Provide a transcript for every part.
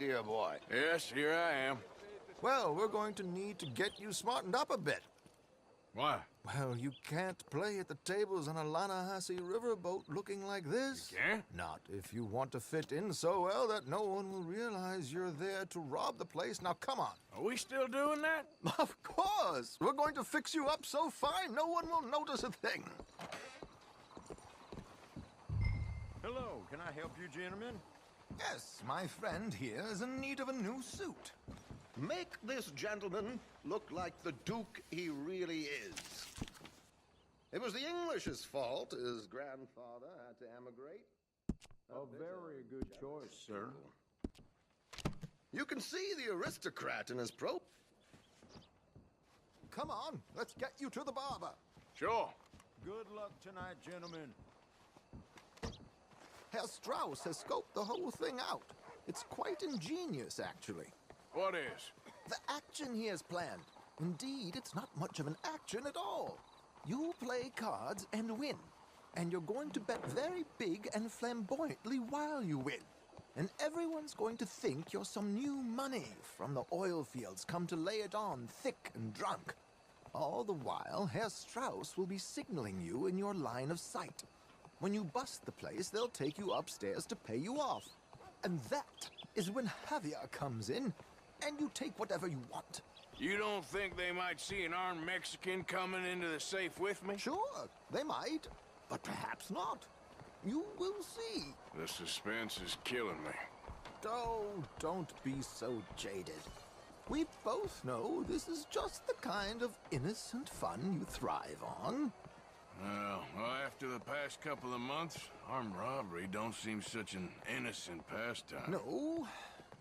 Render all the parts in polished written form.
dear boy? Yes, here I am. Well, we're going to need to get you smartened up a bit. Why? Well, you can't play at the tables on a Lanahassee riverboat looking like this. You can't? Not if you want to fit in so well that no one will realize you're there to rob the place. Now, come on. Are we still doing that? Of course. We're going to fix you up so fine no one will notice a thing. Hello, can I help you, gentlemen? Yes, my friend here is in need of a new suit. Make this gentleman look like the Duke he really is. It was the English's fault his grandfather had to emigrate. A very good choice, sir. You can see the aristocrat in his pro. Come on, let's get you to the barber. Sure. Good luck tonight, gentlemen. Herr Strauss has scoped the whole thing out. It's quite ingenious, actually. What is? The action he has planned. Indeed, it's not much of an action at all. You play cards and win. And you're going to bet very big and flamboyantly while you win. And everyone's going to think you're some new money from the oil fields come to lay it on thick and drunk. All the while, Herr Strauss will be signaling you in your line of sight. When you bust the place, they'll take you upstairs to pay you off. And that is when Javier comes in, and you take whatever you want. You don't think they might see an armed Mexican coming into the safe with me? Sure, they might, but perhaps not. You will see. The suspense is killing me. Oh, don't be so jaded. We both know this is just the kind of innocent fun you thrive on. Well, after the past couple of months, armed robbery don't seem such an innocent pastime. No,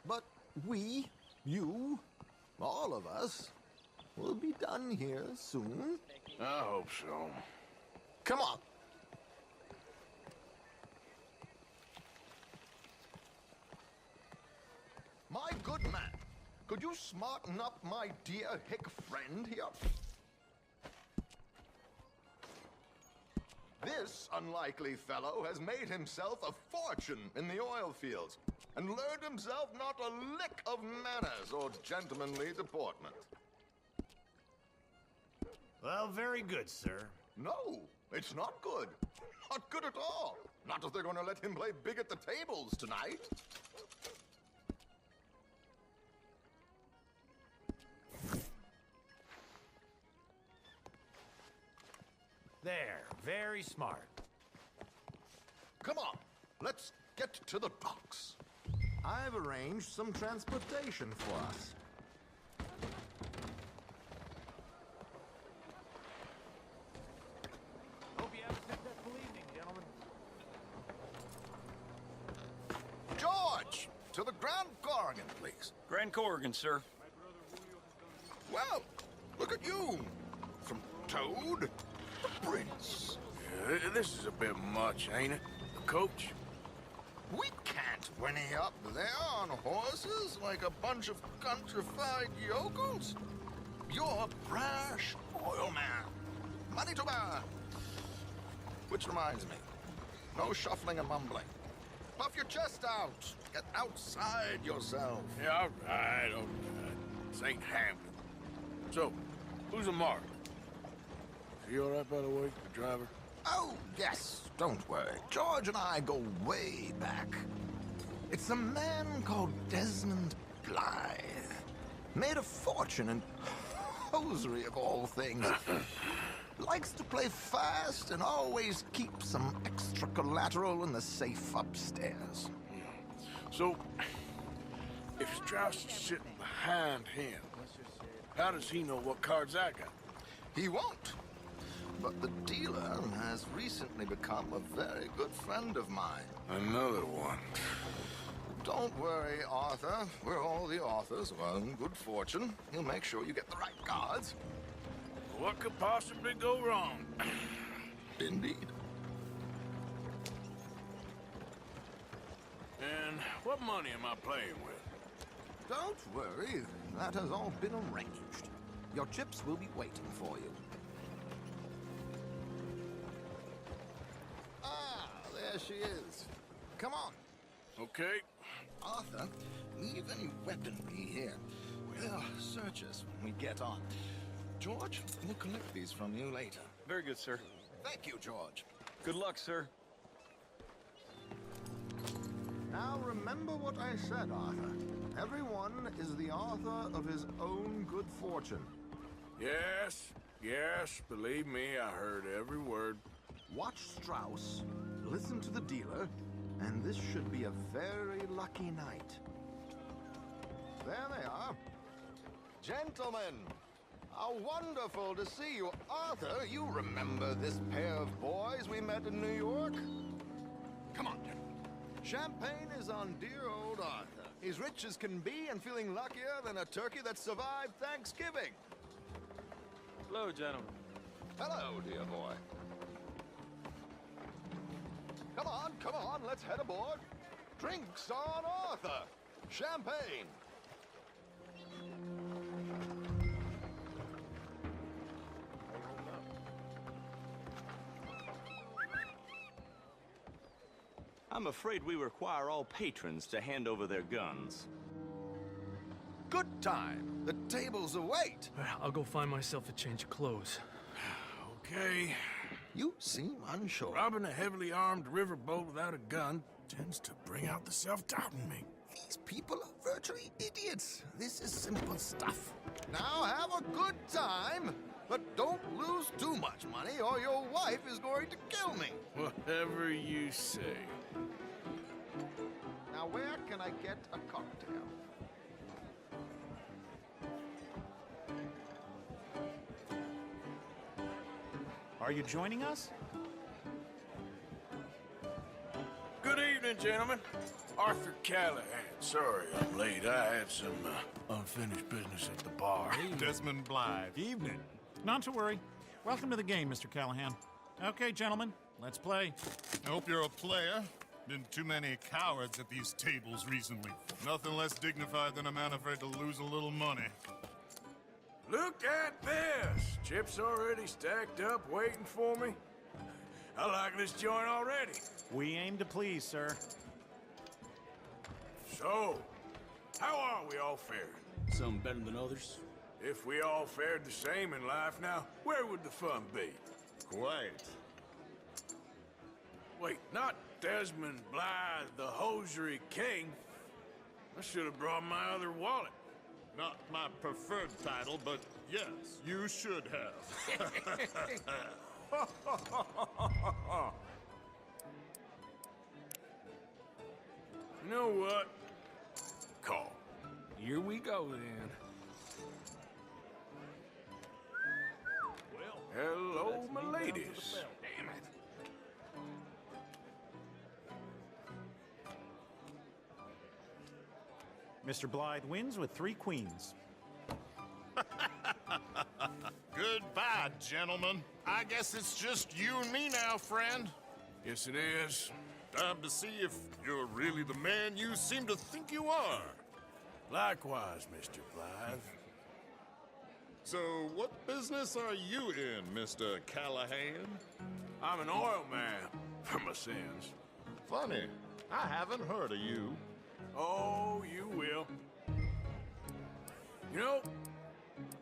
but we, you, all of us, will be done here soon. I hope so. Come on. My good man, could you smarten up my dear hick friend here? This unlikely fellow has made himself a fortune in the oil fields and learned himself not a lick of manners or gentlemanly deportment. Well, very good, sir. No, it's not good. Not good at all. Not if they're going to let him play big at the tables tonight. There, very smart. Come on, let's get to the docks. I've arranged some transportation for us. Hope you have a successful evening, gentlemen. George, to the Grand Corrigan, please. Grand Corrigan, sir. Well, look at you. From Toad to Prince. This is a bit much, ain't it? The coach? We can't whinny up there on horses like a bunch of countrified yokels. You're a brash oil man. Money to burn. Which reminds me, no shuffling and mumbling. Puff your chest out. Get outside yourself. Yeah, all right. This ain't happening. So, who's a mark? Is he all right, by the way, the driver? Oh, yes, don't worry. George and I go way back. It's a man called Desmond Blythe. Made a fortune in hosiery of all things. Likes to play fast and always keep some extra collateral in the safe upstairs. So, if Strauss is sitting behind him, how does he know what cards I got? He won't. But the dealer has recently become a very good friend of mine. Another one. Don't worry, Arthur. We're all the authors of our own good fortune. He'll make sure you get the right cards. What could possibly go wrong? Indeed. And what money am I playing with? Don't worry. That has all been arranged. Your chips will be waiting for you. Ah, there she is. Come on. Okay, Arthur, leave any weaponry here. We'll search us when we get on. George, we'll collect these from you later. Very good, sir. Thank you, George. Good luck, sir. Now remember what I said, Arthur. Everyone is the author of his own good fortune. Yes, yes, believe me, I heard every word. Watch Strauss, listen to the dealer, and this should be a very lucky night. There they are. Gentlemen, how wonderful to see you. Arthur, you remember this pair of boys we met in New York? Come on, gentlemen. Champagne is on dear old Arthur. He's rich as can be and feeling luckier than a turkey that survived Thanksgiving. Hello, gentlemen. Hello, dear boy. Come on, let's head aboard. Drinks on Arthur. Champagne. I'm afraid we require all patrons to hand over their guns. Good time. The tables await. I'll go find myself a change of clothes. Okay. You seem unsure. Robbing a heavily armed riverboat without a gun tends to bring out the self-doubt in me. These people are virtually idiots. This is simple stuff. Now have a good time, but don't lose too much money or your wife is going to kill me. Whatever you say. Now where can I get a cocktail? Are you joining us? Good evening, gentlemen. Arthur Callahan. Sorry I'm late. I had some unfinished business at the bar. Desmond Blythe. Evening. Not to worry. Welcome to the game, Mr. Callahan. Okay, gentlemen, let's play. I hope you're a player. Been too many cowards at these tables recently. Nothing less dignified than a man afraid to lose a little money. Look at this! Chips already stacked up, waiting for me. I like this joint already. We aim to please, sir. So, how are we all faring? Some better than others. If we all fared the same in life now, where would the fun be? Quite. Wait, not Desmond Blythe, the hosiery king. I should have brought my other wallet. Not my preferred title, but yes, you should have. You know what? Call. Here we go, then. Hello, my ladies. Damn it. Mr. Blythe wins with 3 queens. Goodbye, gentlemen. I guess it's just you and me now, friend. Yes, it is. Time to see if you're really the man you seem to think you are. Likewise, Mr. Blythe. So, what business are you in, Mr. Callahan? I'm an oil man for my sins. Funny, I haven't heard of you. Oh, you will. You know,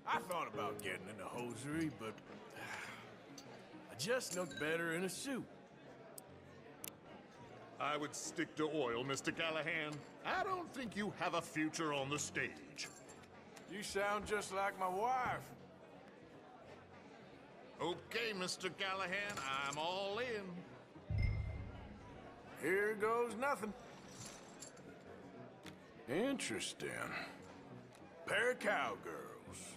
I thought about getting into hosiery, but I just look better in a suit. I would stick to oil, Mr. Callahan. I don't think you have a future on the stage. You sound just like my wife. Okay, Mr. Callahan, I'm all in. Here goes nothing. Interesting. Pair of cowgirls.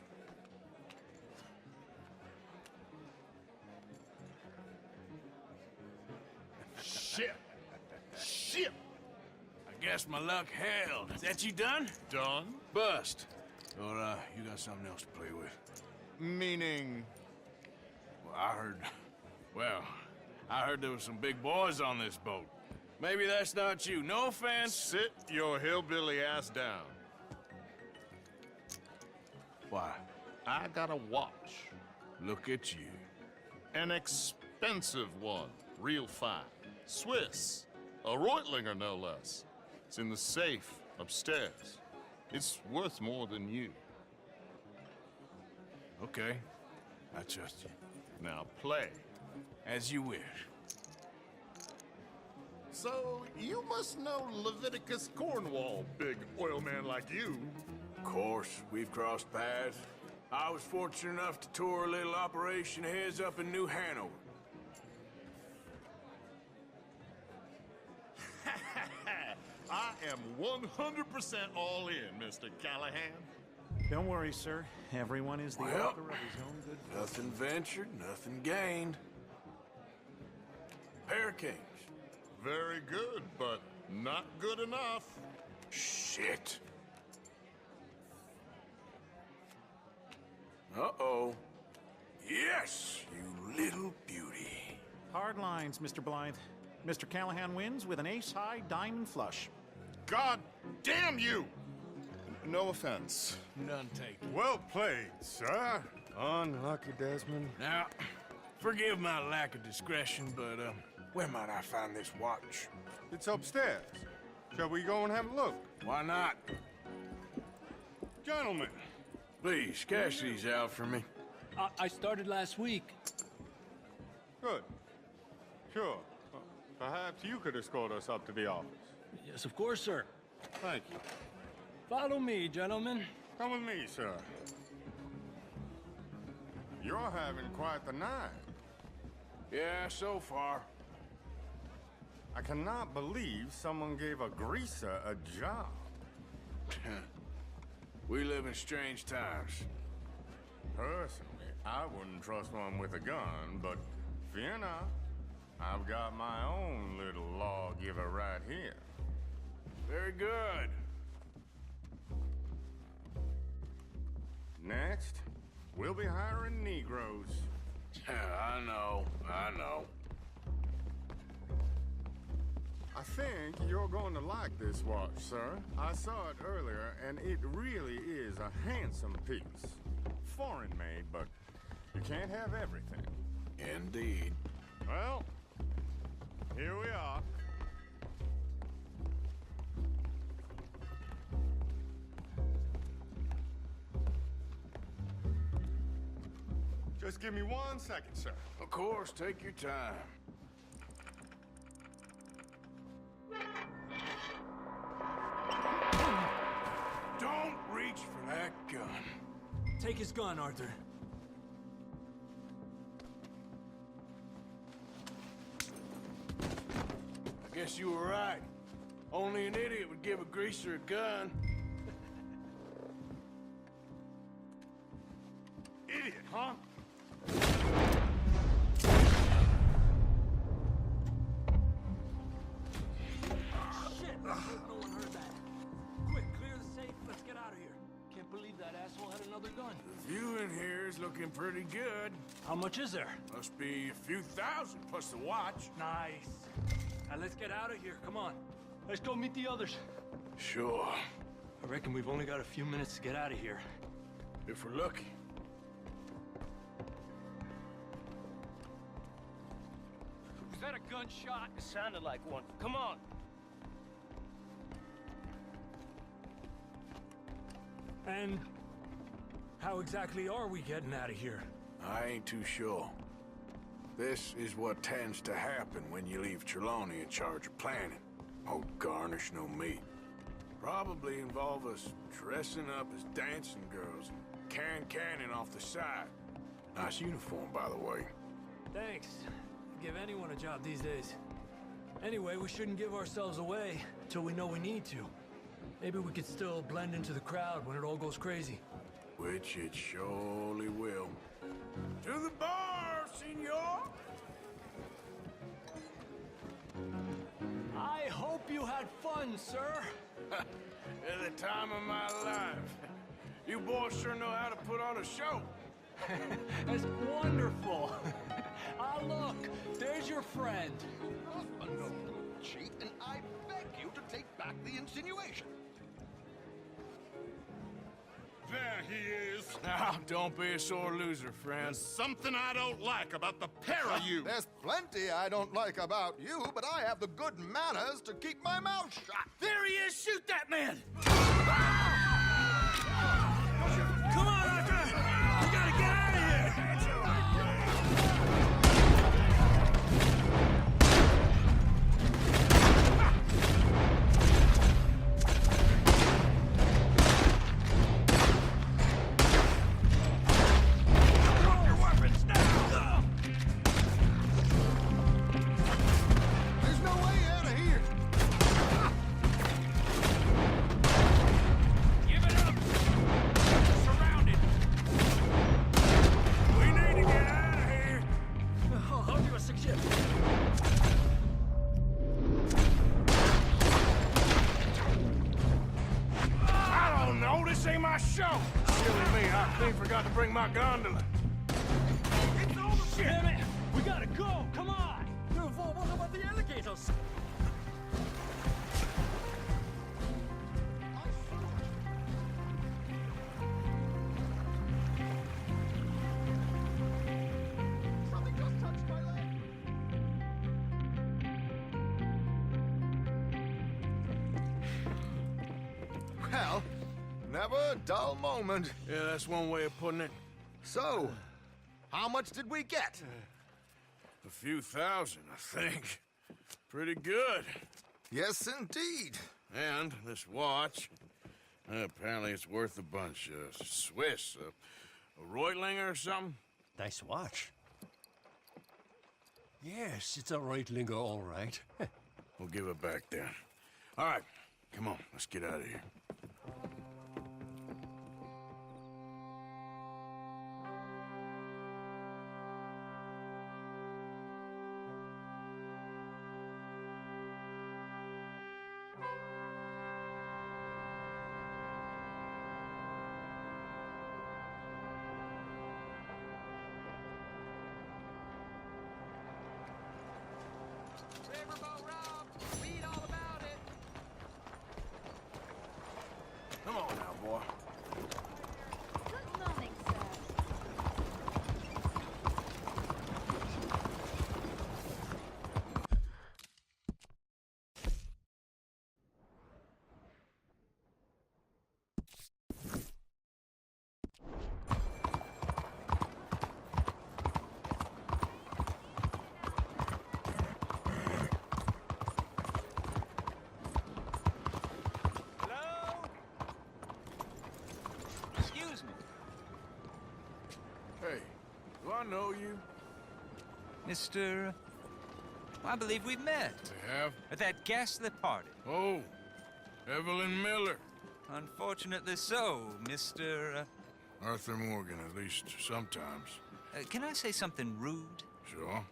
Shit! Shit! I guess my luck held. Is that you done? Done? Bust. Or, you got something else to play with? Meaning... Well, I heard there was some big boys on this boat. Maybe that's not you. No offense. Sit your hillbilly ass down. Why? I got a watch. Look at you. An expensive one. Real fine. Swiss. A Reutlinger, no less. It's in the safe upstairs. It's worth more than you. Okay. I trust you. Now play. As you wish. So, you must know Leviticus Cornwall, big oil man like you. Of course, we've crossed paths. I was fortunate enough to tour a little operation of his up in New Hanover. I am 100% all in, Mr. Callahan. Don't worry, sir. Everyone is the Well, author of his own good fortune. nothing ventured, nothing gained. Pair Kings. Very good, but not good enough. Shit. Uh-oh. Yes, you little beauty. Hard lines, Mr. Blythe. Mr. Callahan wins with an ace-high diamond flush. God damn you! No offense. None taken. Well played, sir. Unlucky, Desmond. Now, forgive my lack of discretion, but, where might I find this watch? It's upstairs. Shall we go and have a look? Why not? Gentlemen. Please, cash these out for me. I started last week. Good. Sure. Perhaps you could escort us up to the office. Yes, of course, sir. Thank you. Follow me, gentlemen. Come with me, sir. You're having quite the night. Yeah, so far. I cannot believe someone gave a greaser a job. We live in strange times. Personally, I wouldn't trust one with a gun, but fear not. I've got my own little lawgiver right here. Very good. Next, we'll be hiring Negroes. I know. I think you're going to like this watch, sir. I saw it earlier, and it really is a handsome piece. Foreign made, but you can't have everything. Indeed. Well, here we are. Just give me 1 second, sir. Of course, take your time. Don't reach for that gun. Take his gun, Arthur. I guess you were right. Only an idiot would give a greaser a gun. Idiot, huh? Shit! I hope no one heard that. Quick, clear the safe. Let's get out of here. Can't believe that asshole had another gun. The view in here is looking pretty good. How much is there? Must be a few thousand plus the watch. Nice. Now let's get out of here. Come on. Let's go meet the others. Sure. I reckon we've only got a few minutes to get out of here. If we're lucky. Was that a gunshot? It sounded like one. Come on. And how exactly are we getting out of here? I ain't too sure. This is what tends to happen when you leave Trelawney in charge of planning. Oh, garnish no meat. Probably involve us dressing up as dancing girls and canning off the side. Nice uniform, by the way. Thanks. Give anyone a job these days. Anyway, we shouldn't give ourselves away till we know we need to. Maybe we could still blend into the crowd when it all goes crazy. Which it surely will. To the bar, senor! I hope you had fun, sir. At the time of my life. You boys sure know how to put on a show. That's wonderful. Ah, look, there's your friend. No, cheat, and I beg you to take back the insinuation. bear he is. Now, don't be a sore loser, friend. There's something I don't like about the pair of you. There's plenty I don't like about you, but I have the good manners to keep my mouth shut. There he is! Shoot that man! Come on, Arthur! We gotta get out of here! Drop your weapons now! There's no way out of here. Give it up! We're surrounded! We need to get out of here. I'll give us a suggestion. I don't know. This ain't my show. Silly me. I clean forgot to bring my gondola. It's over! Damn it! We gotta go! Come on! What about the alligators? Something just touched my leg. Well, never a dull moment. Yeah, that's one way of putting it. So, how much did we get? A few thousand, I think. Pretty good. Yes, indeed. And this watch, apparently it's worth a bunch. Swiss, a Reutlinger or something? Nice watch. Yes, it's a Reutlinger, all right. We'll give it back then. All right, come on, let's get out of here. Come on now, boy. Good morning, sir. Excuse me. Hey, do I know you? Mr. I believe we've met. We have? At that ghastly party. Oh, Evelyn Miller. Unfortunately so, Mr. Arthur Morgan, at least sometimes. Can I say something rude? Sure.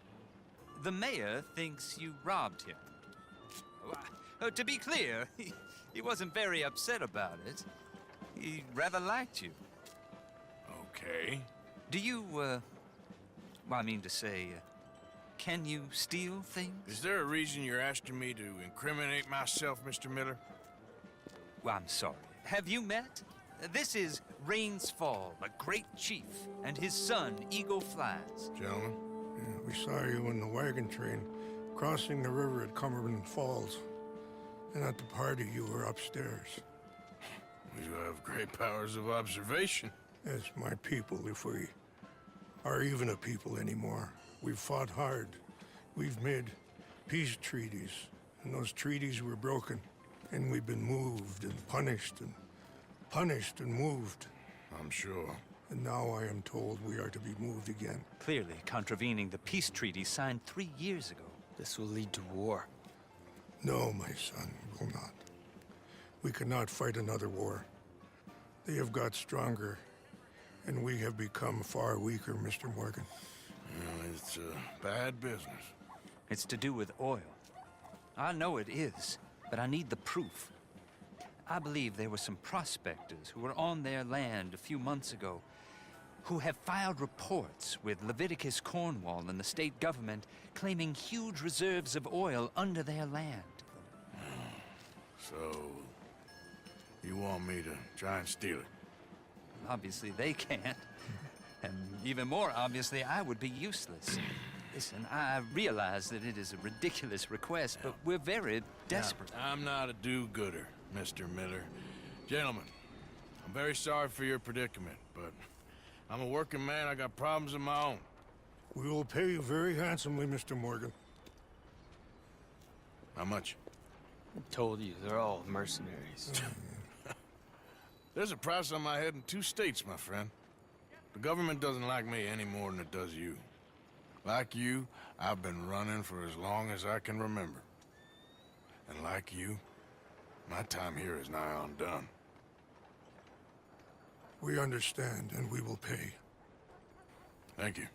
The mayor thinks you robbed him. To be clear, he wasn't very upset about it. He rather liked you. Okay. Do you, well, I mean to say, can you steal things? Is there a reason you're asking me to incriminate myself, Mr. Miller? Well, I'm sorry. Have you met? This is Rains Fall, a great chief, and his son, Eagle Flies. Gentlemen? Yeah, we saw you in the wagon train crossing the river at Cumberland Falls. And at the party, you were upstairs. You have great powers of observation. As my people, if we are even a people anymore. We've fought hard. We've made peace treaties, and those treaties were broken. And we've been moved and punished and moved. I'm sure. And now I am told we are to be moved again. Clearly contravening the peace treaty signed 3 years ago. This will lead to war. No, my son, it will not. We cannot fight another war. They have got stronger, and we have become far weaker, Mr. Morgan. Well, it's a bad business. It's to do with oil. I know it is, but I need the proof. I believe there were some prospectors who were on their land a few months ago who have filed reports with Leviticus Cornwall and the state government claiming huge reserves of oil under their land. So, you want me to try and steal it? Obviously, they can't. And even more obviously, I would be useless. Listen, I realize that it is a ridiculous request, but we're very desperate. Now, I'm not a do-gooder, Mr. Miller. Gentlemen, I'm very sorry for your predicament, but I'm a working man. I got problems of my own. We will pay you very handsomely, Mr. Morgan. How much? I told you, they're all mercenaries. There's a price on my head in 2 states, my friend. The government doesn't like me any more than it does you. Like you, I've been running for as long as I can remember. And like you, my time here is nigh undone. We understand, and we will pay. Thank you.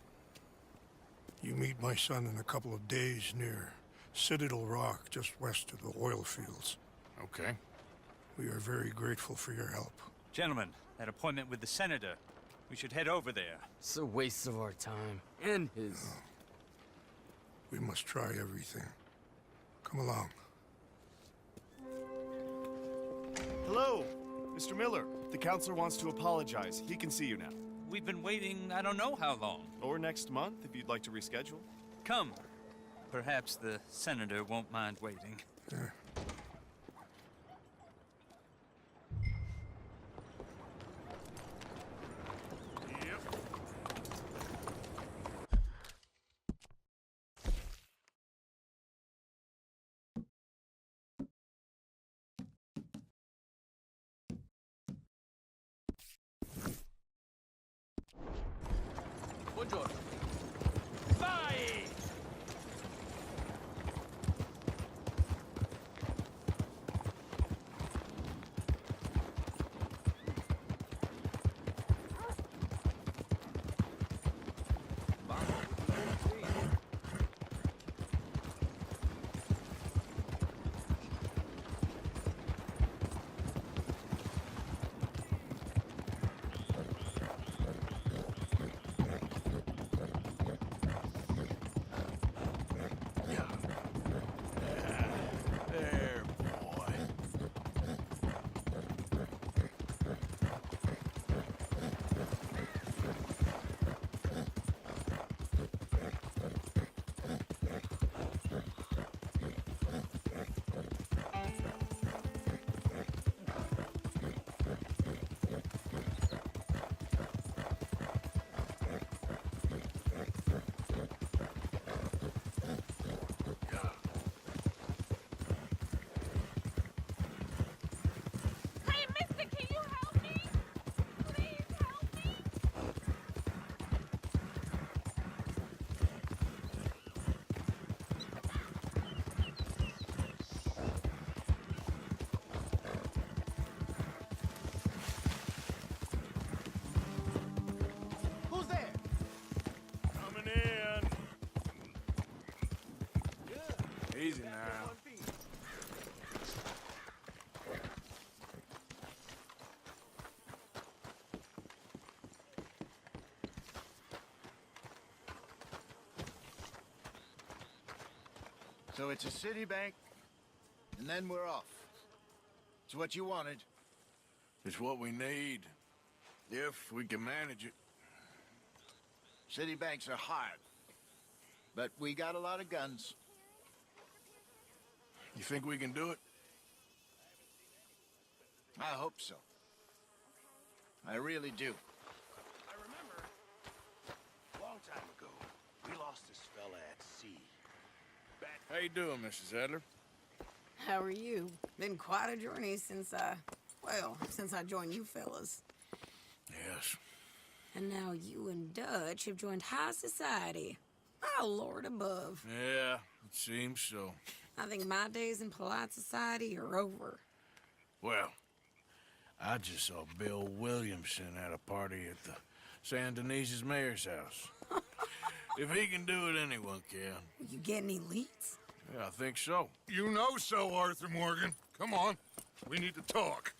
You meet my son in a couple of days near Citadel Rock, just west of the oil fields. Okay. We are very grateful for your help. Gentlemen, that appointment with the senator. We should head over there. It's a waste of our time. And his. We must try everything. Come along. Hello, Mr. Miller. The counselor wants to apologize. He can see you now. We've been waiting I don't know how long. Or next month, if you'd like to reschedule. Come. Perhaps the senator won't mind waiting. Buongiorno. Vai! Easy now. So it's a city bank, and then we're off. It's what you wanted. It's what we need, if we can manage it. City banks are hard, but we got a lot of guns. You think we can do it? I hope so. I really do. I remember, a long time ago, we lost this fella at sea. How you doing, Mrs. Adler? How are you? Been quite a journey since I joined you fellas. Yes. And now you and Dutch have joined high society. My lord above. Yeah, it seems so. I think my days in polite society are over. Well, I just saw Bill Williamson at a party at the San Denise's mayor's house. If he can do it, anyone can. You get any leads? Yeah, I think so. You know so, Arthur Morgan. Come on. We need to talk.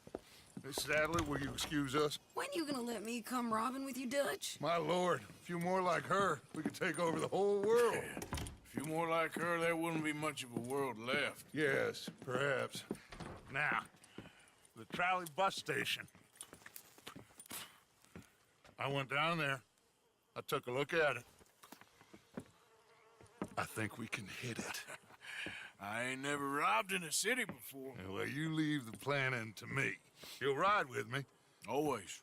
Miss Adler, will you excuse us? When you gonna let me come robbing with you, Dutch? My lord, a few more like her, we could take over the whole world. A few more like her, there wouldn't be much of a world left. Yes, perhaps. Now, the trolley bus station. I went down there. I took a look at it. I think we can hit it. I ain't never robbed in a city before. Well, you leave the planning to me. You'll ride with me. Always.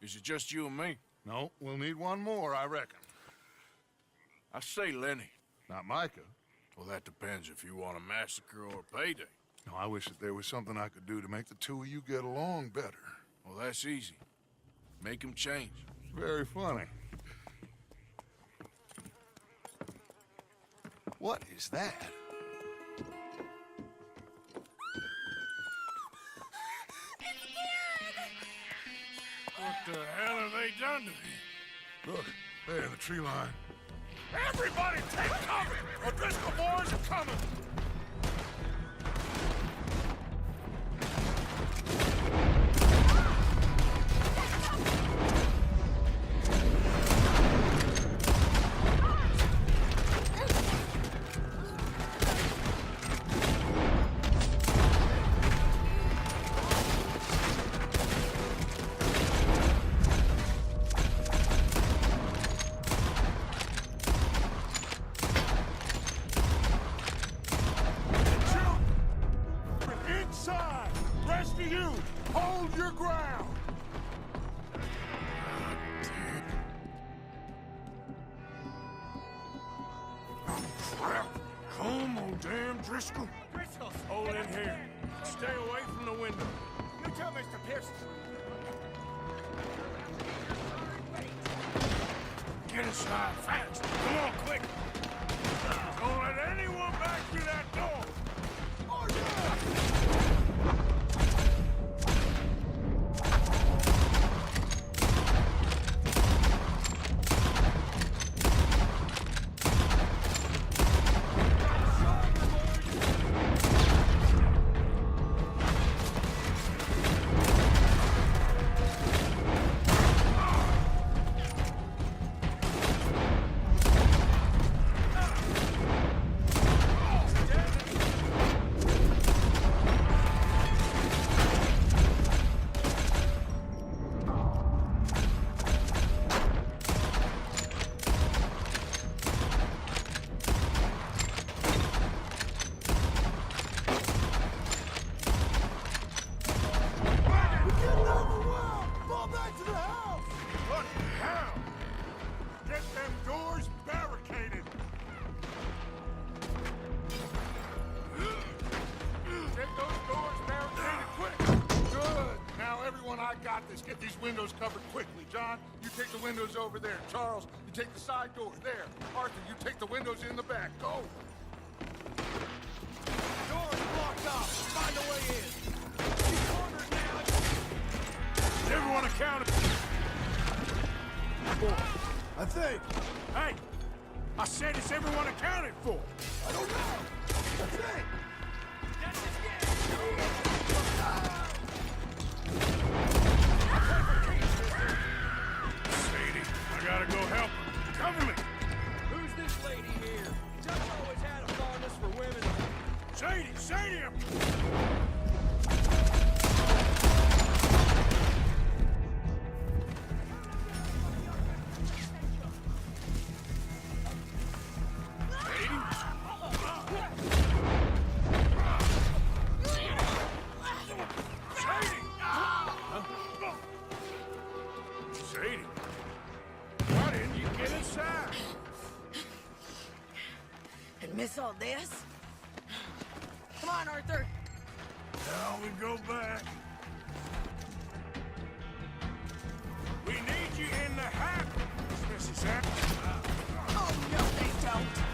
Is it just you and me? No, we'll need one more, I reckon. I say Lenny. Not Micah. Well, that depends if you want a massacre or a payday. No, I wish that there was something I could do to make the two of you get along better. Well, that's easy. Make him change. It's very funny. What is that? What the hell have they done to me? Look, there in the tree line. Everybody take cover! O'Driscoll boys are coming! Driscoll. Hold in here. Stay away from the window. You tell Mr. Pearson. Get inside fast. Come on, quick. Don't let anyone back through that door. Oh, yeah! Get these windows covered quickly. John, you take the windows over there. Charles, you take the side door there. Arthur, you take the windows in the back. Go! Door's blocked off. Find a way in. She's cornered now. Is everyone accounted for? I think. Hey! I said it's everyone accounted for. I don't know. I think. That's his game. Sadie, I gotta go help her. Cover me! Who's this lady here? Just always had a fondness for women. Sadie! Sadie! Miss all this? Come on, Arthur. Now we go back. We need you in the hat, Mrs. Hat. Oh, no, they don't.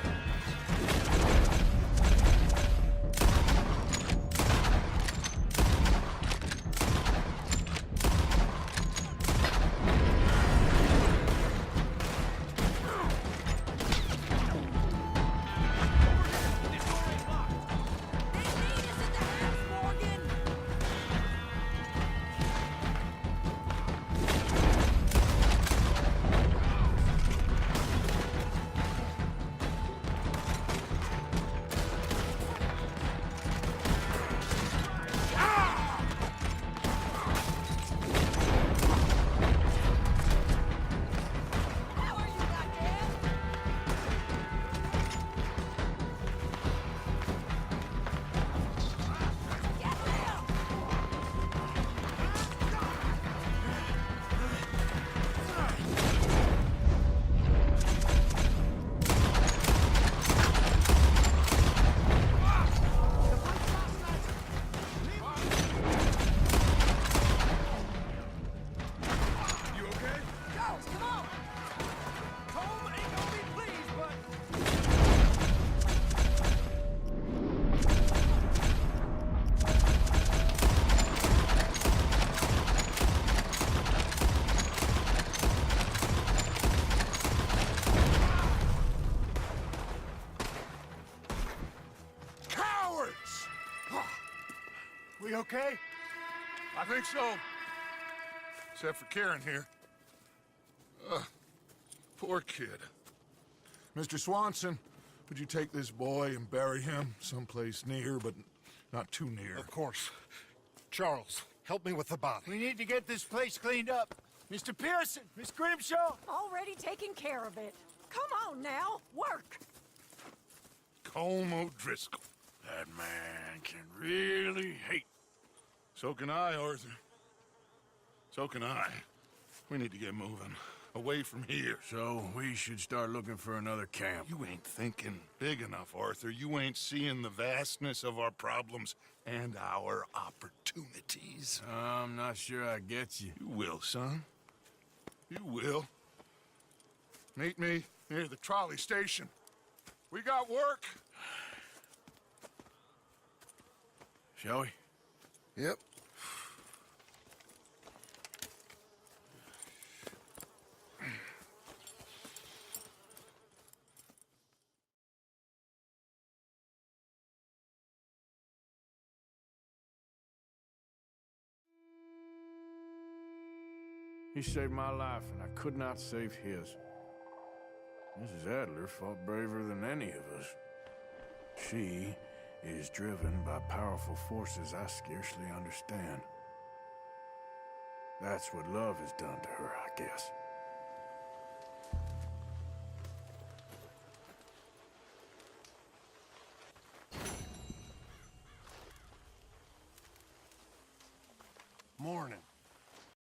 okay? I think so. Except for Karen here. Poor kid. Mr. Swanson, would you take this boy and bury him someplace near, but not too near? Of course. Charles, help me with the body. We need to get this place cleaned up. Mr. Pearson, Miss Grimshaw. Already taking care of it. Come on now, work. Colm O'Driscoll. That man can really hate. So can I, Arthur. So can I. We need to get moving. Away from here. So we should start looking for another camp. You ain't thinking big enough, Arthur. You ain't seeing the vastness of our problems and our opportunities. I'm not sure I get you. You will, son. You will. Meet me near the trolley station. We got work. Shall we? Yep. He saved my life, and I could not save his. Mrs. Adler fought braver than any of us. She is driven by powerful forces I scarcely understand. That's what love has done to her, I guess.